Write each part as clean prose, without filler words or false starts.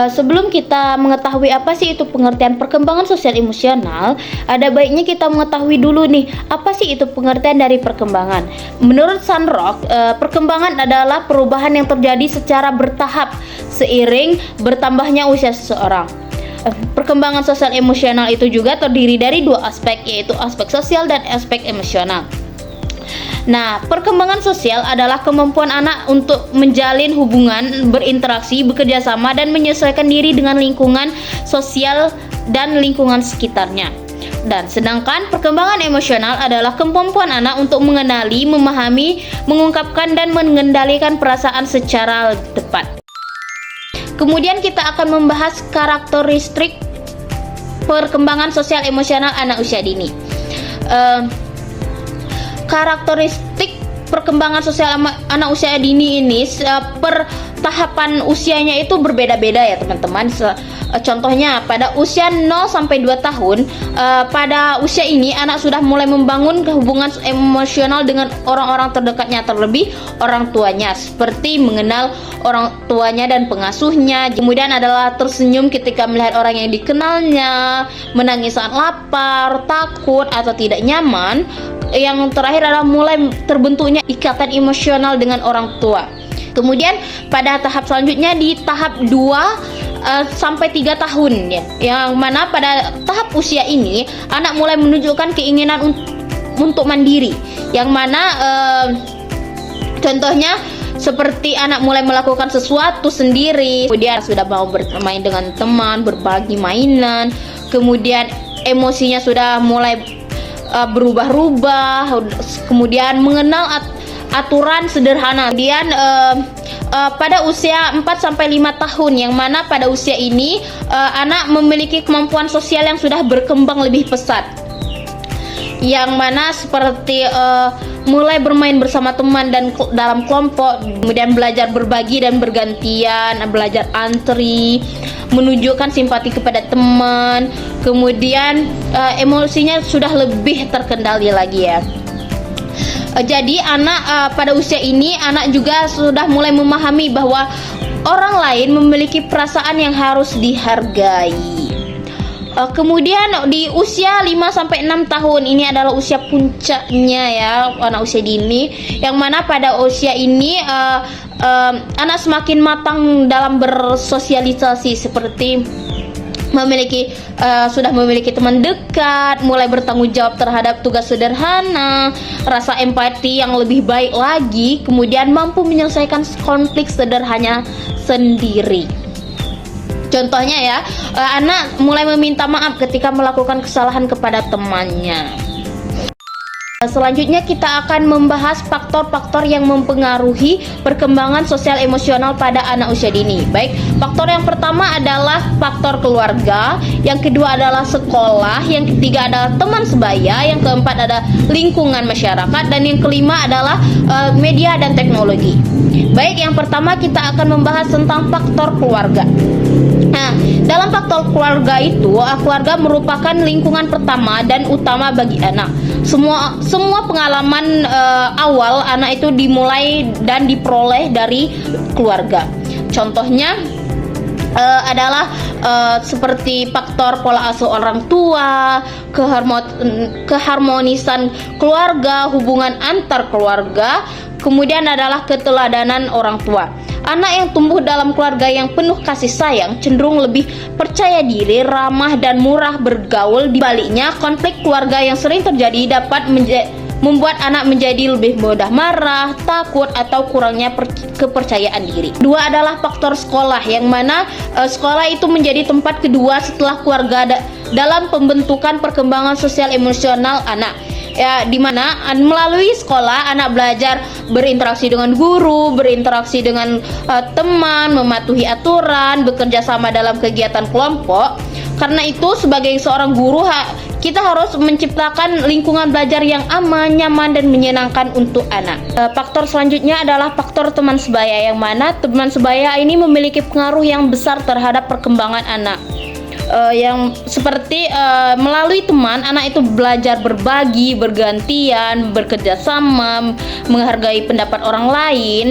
sebelum kita mengetahui apa sih itu pengertian perkembangan sosial emosional, ada baiknya kita mengetahui dulu nih, apa sih itu pengertian dari perkembangan. Menurut Sandrock, perkembangan adalah perubahan yang terjadi secara bertahap seiring bertambahnya usia seseorang. Perkembangan sosial emosional itu juga terdiri dari dua aspek, yaitu aspek sosial dan aspek emosional. Nah, perkembangan sosial adalah kemampuan anak untuk menjalin hubungan, berinteraksi, bekerja sama, dan menyesuaikan diri dengan lingkungan sosial dan lingkungan sekitarnya. Dan sedangkan perkembangan emosional adalah kemampuan anak untuk mengenali, memahami, mengungkapkan, dan mengendalikan perasaan secara tepat. Kemudian kita akan membahas karakteristik perkembangan sosial emosional anak usia dini. Karakteristik perkembangan sosial anak usia dini ini per tahapan usianya itu berbeda-beda ya teman-teman. Contohnya pada usia 0 sampai 2 tahun, pada usia ini anak sudah mulai membangun hubungan emosional dengan orang-orang terdekatnya, terlebih orang tuanya, seperti mengenal orang tuanya dan pengasuhnya. Kemudian adalah tersenyum ketika melihat orang yang dikenalnya, menangis saat lapar, takut atau tidak nyaman. Yang terakhir adalah mulai terbentuknya ikatan emosional dengan orang tua. Kemudian pada tahap selanjutnya di tahap 2 sampai 3 tahun ya, yang mana pada tahap usia ini anak mulai menunjukkan keinginan untuk mandiri, yang mana contohnya seperti anak mulai melakukan sesuatu sendiri, kemudian sudah mau bermain dengan teman, berbagi mainan, kemudian emosinya sudah mulai berubah-ubah, kemudian mengenal aturan sederhana. Kemudian pada usia 4 sampai 5 tahun, yang mana pada usia ini anak memiliki kemampuan sosial yang sudah berkembang lebih pesat, yang mana seperti mulai bermain bersama teman dan dalam kelompok, kemudian belajar berbagi dan bergantian, belajar antri, menunjukkan simpati kepada teman, kemudian emosinya sudah lebih terkendali lagi ya. Jadi anak pada usia ini anak juga sudah mulai memahami bahwa orang lain memiliki perasaan yang harus dihargai. Kemudian di usia 5 sampai 6 tahun ini adalah usia puncaknya ya, anak usia dini, yang mana pada usia ini anak semakin matang dalam bersosialisasi, seperti sudah memiliki teman dekat, mulai bertanggung jawab terhadap tugas sederhana, rasa empati yang lebih baik lagi, kemudian mampu menyelesaikan konflik sederhana sendiri. Contohnya ya, anak mulai meminta maaf ketika melakukan kesalahan kepada temannya. Selanjutnya kita akan membahas faktor-faktor yang mempengaruhi perkembangan sosial emosional pada anak usia dini. Baik, faktor yang pertama adalah faktor keluarga, yang kedua adalah sekolah, yang ketiga adalah teman sebaya, yang keempat adalah lingkungan masyarakat, dan yang kelima adalah media dan teknologi. Baik, yang pertama kita akan membahas tentang faktor keluarga. Nah, dalam faktor keluarga itu, keluarga merupakan lingkungan pertama dan utama bagi anak. Semua pengalaman awal anak itu dimulai dan diperoleh dari keluarga. Contohnya adalah seperti faktor pola asuh orang tua, keharmonisan keluarga, hubungan antar keluarga, kemudian adalah keteladanan orang tua. Anak yang tumbuh dalam keluarga yang penuh kasih sayang cenderung lebih percaya diri, ramah, dan murah bergaul. Di baliknya, konflik keluarga yang sering terjadi dapat membuat anak menjadi lebih mudah marah, takut, atau kurangnya kepercayaan diri. Dua adalah faktor sekolah, yang mana sekolah itu menjadi tempat kedua setelah keluarga dalam pembentukan perkembangan sosial emosional anak. Ya, di mana melalui sekolah anak belajar berinteraksi dengan guru, berinteraksi dengan teman, mematuhi aturan, bekerja sama dalam kegiatan kelompok. Karena itu sebagai seorang guru kita harus menciptakan lingkungan belajar yang aman, nyaman, dan menyenangkan untuk anak. Faktor selanjutnya adalah faktor teman sebaya, yang mana teman sebaya ini memiliki pengaruh yang besar terhadap perkembangan anak. Yang seperti melalui teman, anak itu belajar berbagi, bergantian, bekerja sama, menghargai pendapat orang lain.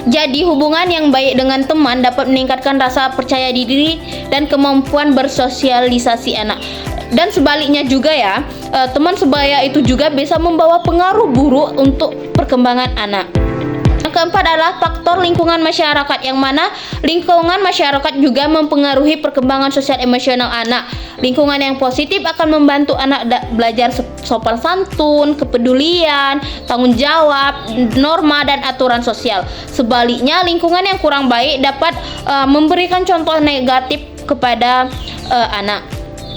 Jadi hubungan yang baik dengan teman dapat meningkatkan rasa percaya diri dan kemampuan bersosialisasi anak. Dan sebaliknya juga ya, teman sebaya itu juga bisa membawa pengaruh buruk untuk perkembangan anak. Yang keempat adalah faktor lingkungan masyarakat, yang mana lingkungan masyarakat juga mempengaruhi perkembangan sosial emosional anak. Lingkungan yang positif akan membantu anak belajar sopan santun, kepedulian, tanggung jawab, norma dan aturan sosial. Sebaliknya, lingkungan yang kurang baik dapat memberikan contoh negatif kepada anak.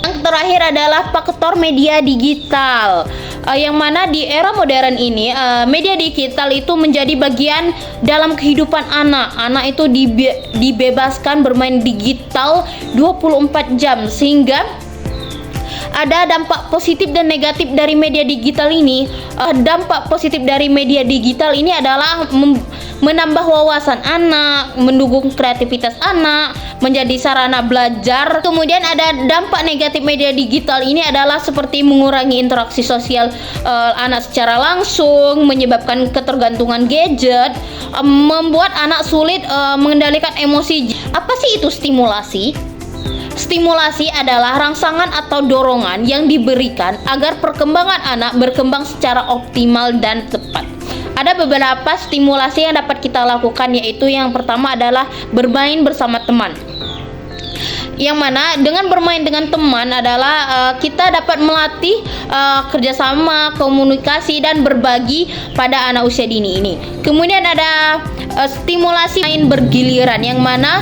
Yang terakhir adalah faktor media digital, yang mana di era modern ini media digital itu menjadi bagian dalam kehidupan anak. Anak itu dibebaskan bermain digital 24 jam, sehingga ada dampak positif dan negatif dari media digital ini. Dampak positif dari media digital ini adalah menambah wawasan anak, mendukung kreativitas anak, menjadi sarana belajar. Kemudian ada dampak negatif media digital ini adalah seperti mengurangi interaksi sosial anak secara langsung, menyebabkan ketergantungan gadget, membuat anak sulit mengendalikan emosi. Apa sih itu stimulasi? Stimulasi adalah rangsangan atau dorongan yang diberikan agar perkembangan anak berkembang secara optimal dan tepat. Ada beberapa stimulasi yang dapat kita lakukan, yaitu yang pertama adalah bermain bersama teman. Yang mana dengan bermain dengan teman adalah kita dapat melatih kerjasama, komunikasi, dan berbagi pada anak usia dini ini. Kemudian ada stimulasi main bergiliran, yang mana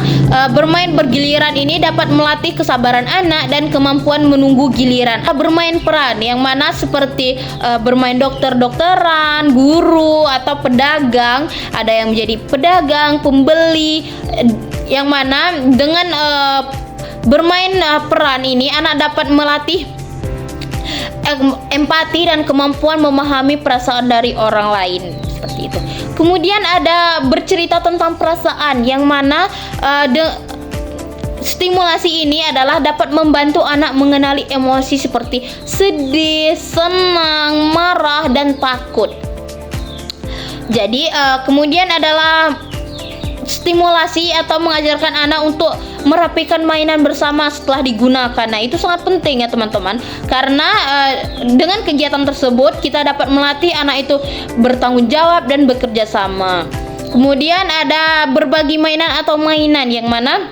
bermain bergiliran ini dapat melatih kesabaran anak dan kemampuan menunggu giliran. Bermain peran, yang mana seperti bermain dokter-dokteran, guru, atau pedagang. Ada yang menjadi pedagang, pembeli, yang mana dengan bermain peran ini anak dapat melatih empati dan kemampuan memahami perasaan dari orang lain, seperti itu. Kemudian ada bercerita tentang perasaan, yang mana stimulasi ini adalah dapat membantu anak mengenali emosi seperti sedih, senang, marah, dan takut. Jadi kemudian adalah stimulasi atau mengajarkan anak untuk merapikan mainan bersama setelah digunakan. Nah, itu sangat penting ya teman-teman, karena dengan kegiatan tersebut kita dapat melatih anak itu bertanggung jawab dan bekerja sama. Kemudian ada berbagi mainan atau mainan, yang mana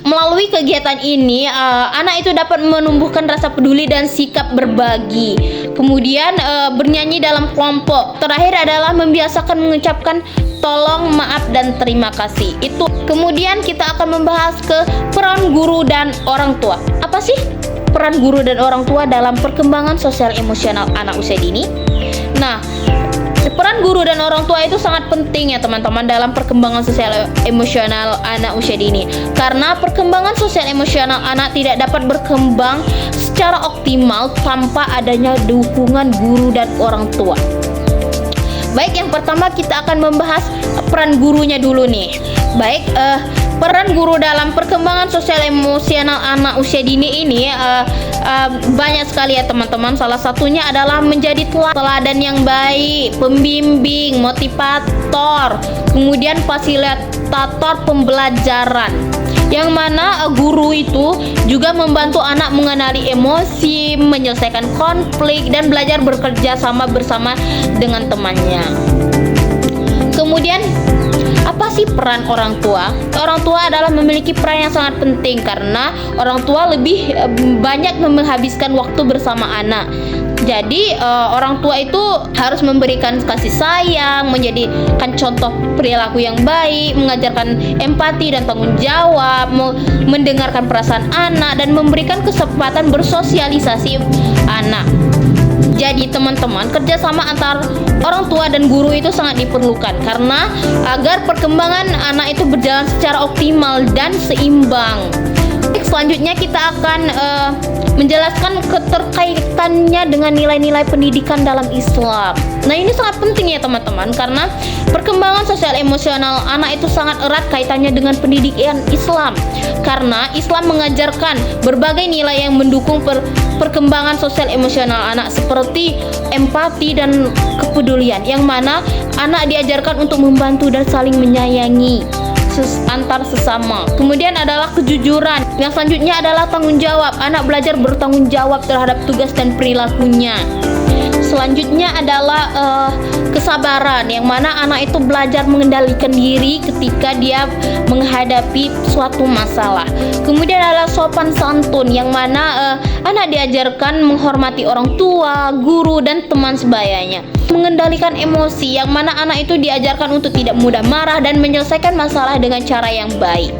melalui kegiatan ini anak itu dapat menumbuhkan rasa peduli dan sikap berbagi. Kemudian bernyanyi dalam kelompok. Terakhir adalah membiasakan mengucapkan tolong, maaf, dan terima kasih. Itu. Kemudian kita akan membahas ke peran guru dan orang tua. Apa sih peran guru dan orang tua dalam perkembangan sosial emosional anak usia dini? Nah, peran guru dan orang tua itu sangat penting ya teman-teman dalam perkembangan sosial emosional anak usia dini. Karena perkembangan sosial emosional anak tidak dapat berkembang secara optimal tanpa adanya dukungan guru dan orang tua. Baik, yang pertama kita akan membahas peran gurunya dulu nih. Baik, peran guru dalam perkembangan sosial emosional anak usia dini ini banyak sekali ya teman-teman. Salah satunya adalah menjadi teladan yang baik, pembimbing, motivator, kemudian fasilitator pembelajaran. Yang mana guru itu juga membantu anak mengenali emosi, menyelesaikan konflik, dan belajar bekerja sama bersama dengan temannya. Kemudian apa sih peran orang tua? Orang tua adalah memiliki peran yang sangat penting karena orang tua lebih banyak menghabiskan waktu bersama anak. Jadi orang tua itu harus memberikan kasih sayang, menjadikan contoh perilaku yang baik, mengajarkan empati dan tanggung jawab, mendengarkan perasaan anak, dan memberikan kesempatan bersosialisasi anak. Jadi teman-teman, kerjasama antar orang tua dan guru itu sangat diperlukan karena agar perkembangan anak itu berjalan secara optimal dan seimbang. selanjutnya kita akan menjelaskan keterkaitannya dengan nilai-nilai pendidikan dalam Islam. Nah, ini sangat penting ya teman-teman, karena perkembangan sosial emosional anak itu sangat erat kaitannya dengan pendidikan Islam. Karena Islam mengajarkan berbagai nilai yang mendukung perkembangan sosial emosional anak, seperti empati dan kepedulian, yang mana anak diajarkan untuk membantu dan saling menyayangi antar sesama. Kemudian adalah kejujuran. Yang selanjutnya adalah tanggung jawab. Anak belajar bertanggung jawab terhadap tugas dan perilakunya. Selanjutnya adalah kesabaran, yang mana anak itu belajar mengendalikan diri ketika dia menghadapi suatu masalah. Kemudian adalah sopan santun, yang mana anak diajarkan menghormati orang tua, guru, dan teman sebayanya. Mengendalikan emosi, yang mana anak itu diajarkan untuk tidak mudah marah dan menyelesaikan masalah dengan cara yang baik.